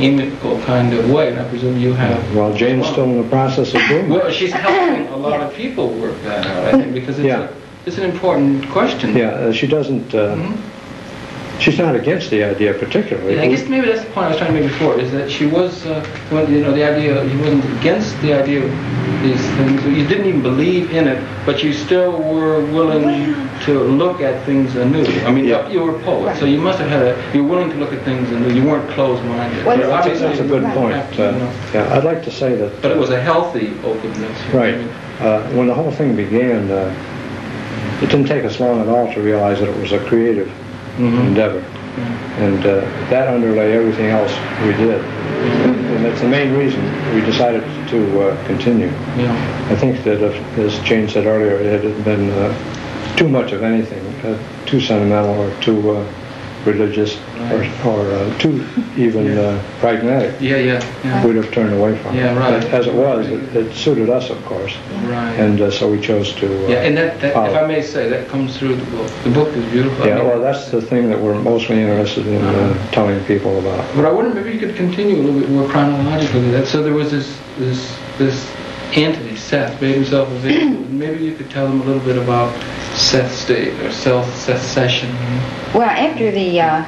amiable kind of way, and I presume you have. Well, Jane's still in the process of doing it. Well, she's helping a lot of people work that out, I think, because it's an important question. Yeah, she doesn't. She's not against the idea particularly. I guess maybe that's the point I was trying to make before, is that she was, the idea, you wasn't against the idea of these things. You didn't even believe in it, but you still were willing to look at things anew. I mean, you were a poet, so you must have had you were willing to look at things anew. You weren't closed-minded. Well, that's a good point. Yeah, I'd like to say that. But it was a healthy openness. Right. When the whole thing began, it didn't take us long at all to realize that it was a creative endeavor, and that underlay everything else we did, and that's the main reason we decided to continue. I think that if, as Jane said earlier, it had been too much of anything, too sentimental or too religious or too even pragmatic, we'd have turned away from it. But as it was, it suited us, of course, and so we chose to and that if I may say, that comes through the book. The book is beautiful. Yeah, well, that's the thing that we're mostly interested in telling people about. But I wonder, maybe you could continue a little bit more chronologically. So there was this entity, Seth, made himself available. Maybe you could tell them a little bit about Seth's state or Seth's session. Well, after the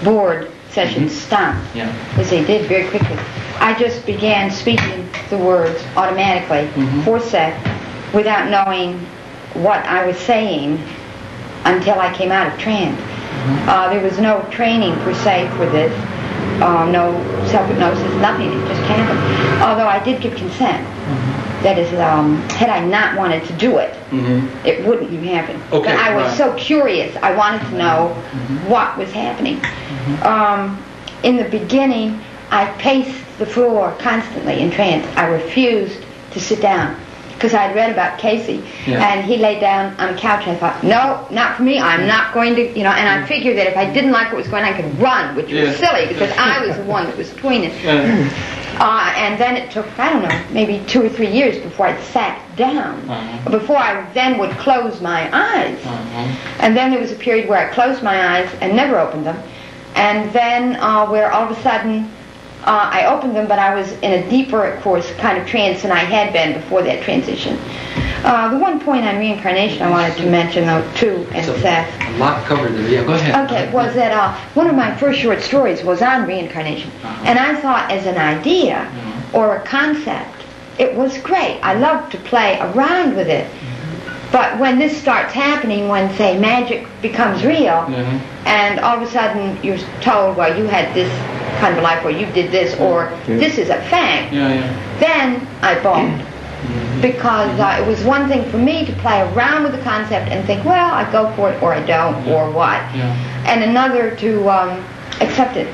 board session stopped, as they did very quickly, I just began speaking the words automatically for Seth without knowing what I was saying until I came out of trance. There was no training per se for this, no self-hypnosis, nothing. It just happened. Although I did give consent. That is, had I not wanted to do it, it wouldn't have happened. But I was so curious. I wanted to know what was happening. In the beginning, I paced the floor constantly in trance. I refused to sit down because I had read about Casey, and he lay down on a couch, and I thought, no, not for me. I'm not going to, and I figured that if I didn't like what was going on, I could run, which was silly because I was the one that was doing it. And then it took, I don't know, maybe 2 or 3 years before I sat down, before I then would close my eyes. And then there was a period where I closed my eyes and never opened them, and then where all of a sudden I opened them, but I was in a deeper, of course, kind of trance than I had been before that transition. The one point on reincarnation I wanted to mention, though, too, and Seth. A lot covered there. Yeah, go ahead. Okay, was that one of my first short stories was on reincarnation. And I thought as an idea or a concept, it was great. I loved to play around with it. But when this starts happening, when, say, magic becomes real, and all of a sudden you're told, well, you had this kind of life, or you did this, or this is a fact, then I balked. Because it was one thing for me to play around with the concept and think, well, I go for it, or I don't, or what. And another to accept it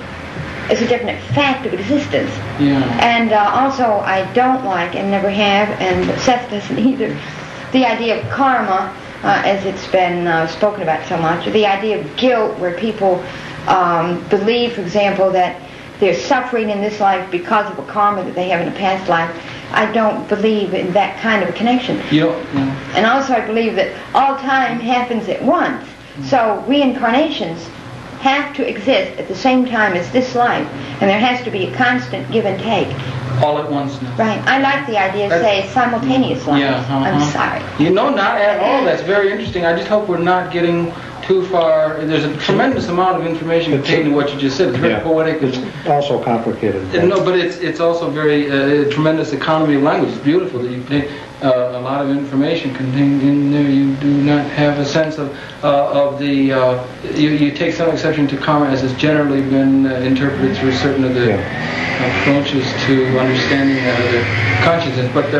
as a definite fact of existence. And also, I don't like, and never have, and Seth doesn't either, the idea of karma, as it's been spoken about so much, or the idea of guilt, where people believe, for example, that they're suffering in this life because of a karma that they have in a past life. I don't believe in that kind of a connection. And also I believe that all time happens at once. So reincarnations have to exist at the same time as this life, and there has to be a constant give and take. All at once now. Right. I like the idea of, say, simultaneous life. I'm sorry. Not at all. That's very interesting. I just hope we're not getting too far. There's a tremendous amount of information contained in what you just said. It's very poetic. It's also complicated. No, but it's also very tremendous economy of language. It's beautiful that you contain a lot of information contained in there. You do not have a sense of the. You take some exception to karma as it's generally been interpreted through certain of the approaches to understanding the consciousness. But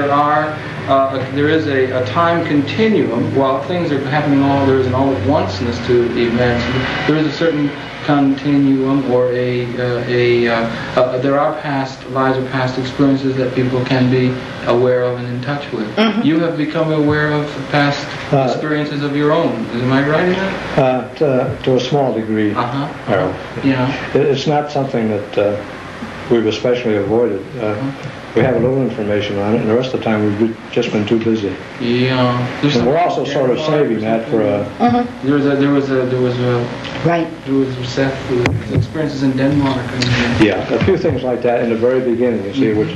there is a time continuum. While things are happening there is an all at onceness to events. There is a certain continuum, or there are past lives or past experiences that people can be aware of and in touch with. You have become aware of past experiences of your own. Am I right in that? To a small degree, Harold. It's not something that we've especially avoided. We have a little information on it, and the rest of the time we've just been too busy. Yeah. And we're also sort of saving that for a... There was Seth's experiences in Denmark. Yeah, a few things like that in the very beginning, you see, which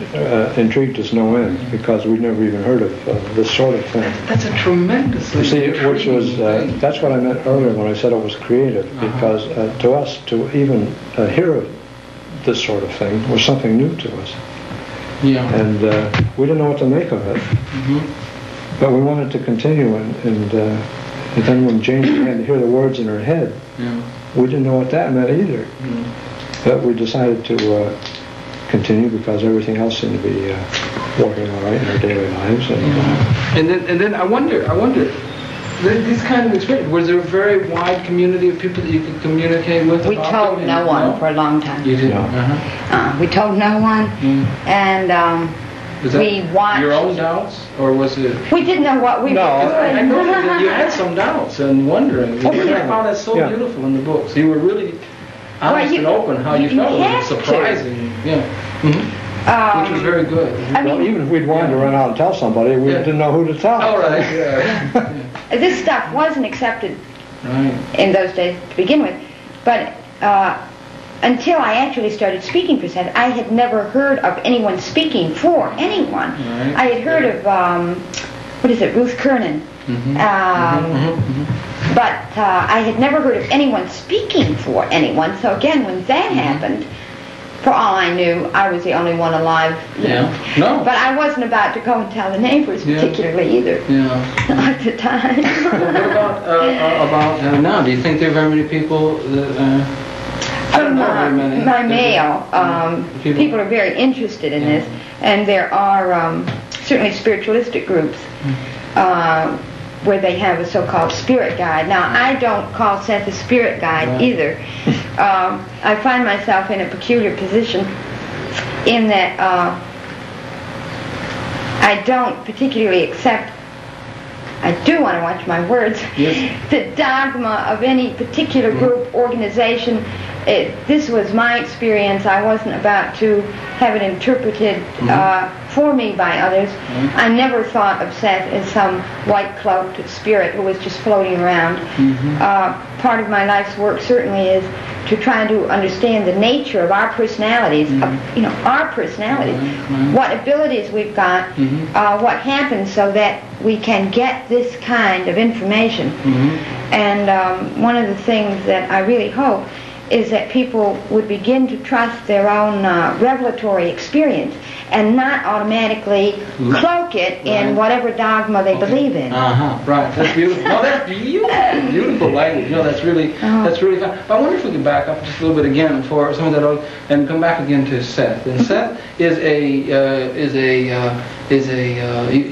intrigued us no end, because we'd never even heard of this sort of thing. That's a tremendously You see, which was, that's what I meant earlier when I said it was creative, because to us, to even hear of this sort of thing was something new to us. Yeah. And we didn't know what to make of it. But we wanted to continue, and then when Jane began to hear the words in her head, we didn't know what that meant either. But we decided to continue because everything else seemed to be working all right in our daily lives. And then I wonder, this kind of experience, was there a very wide community of people that you could communicate with? We told no one for a long time. You did? We told no one, and we watched. Your own doubts, or was it? We didn't know what we were doing. I know that you had some doubts and wondering. I found that so beautiful in the books. You were really honest and open how you felt. It was surprising. Which was very good. Even if we'd wanted to run out and tell somebody, we didn't know who to tell. All right. This stuff wasn't accepted in those days to begin with, but until I actually started speaking for Seth, I had never heard of anyone speaking for anyone. I had heard of Ruth Kryon, but I had never heard of anyone speaking for anyone. So again, when that happened, for all I knew, I was the only one alive. But I wasn't about to go and tell the neighbors particularly either. At the time. Well, what about now? Do you think there are very many people that... From my mail, people are very interested in this, and there are certainly spiritualistic groups where they have a so-called spirit guide. Now, I don't call Seth a spirit guide either. I find myself in a peculiar position in that I don't particularly accept, I do want to watch my words, the dogma of any particular group, organization. This was my experience. I wasn't about to have it interpreted for me by others. I never thought of Seth as some white-cloaked spirit who was just floating around. Part of my life's work certainly is to try to understand the nature of our personalities, our personalities, what abilities we've got, what happens so that we can get this kind of information. And one of the things that I really hope is that people would begin to trust their own revelatory experience and not automatically cloak it in whatever dogma they believe in. Right. That's beautiful. No, that's beautiful. Beautiful language. That's really fun. But I wonder if we could back up just a little bit again for some of that, and come back again to Seth. And Seth is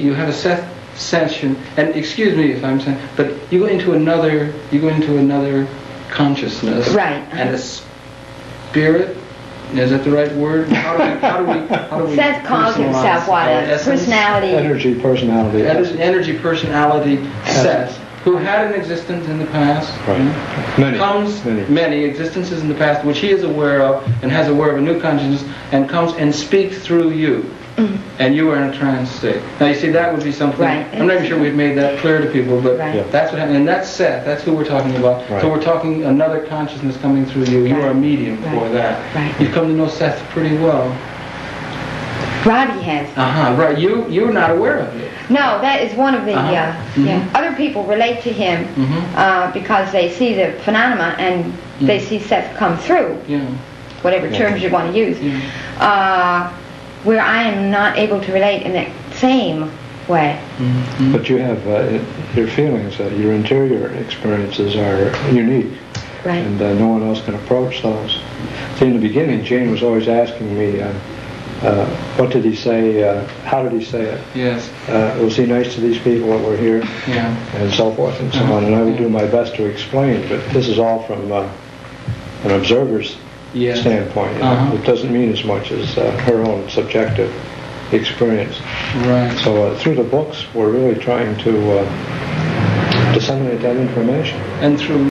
you have a Seth session, and excuse me if I'm saying, but you go into another consciousness, and a spirit. Is that the right word? How do we Seth calls himself what? A personality. Energy personality. Energy personality. Seth, who had an existence in the past. Many existences in the past, which he is aware of, and has aware of a new consciousness, and comes and speaks through you. And you are in a trance state. Now you see, that would be something, I'm not even sure we've made that clear to people, but that's what happened. And that's Seth, that's who we're talking about. So we're talking another consciousness coming through you. You are a medium for that. You've come to know Seth pretty well. Robbie has. Right. You're not aware of it. No, that is one of the, other people relate to him because they see the phenomena and they see Seth come through, whatever terms you want to use. Where I am not able to relate in that same way. But you have your feelings, your interior experiences are unique, and no one else can approach those. See, in the beginning, Jane was always asking me, what did he say, how did he say it? Was he nice to these people that were here? And so forth and so on. And I would do my best to explain, but this is all from an observer's standpoint. It doesn't mean as much as her own subjective experience. So through the books, we're really trying to disseminate that information. And through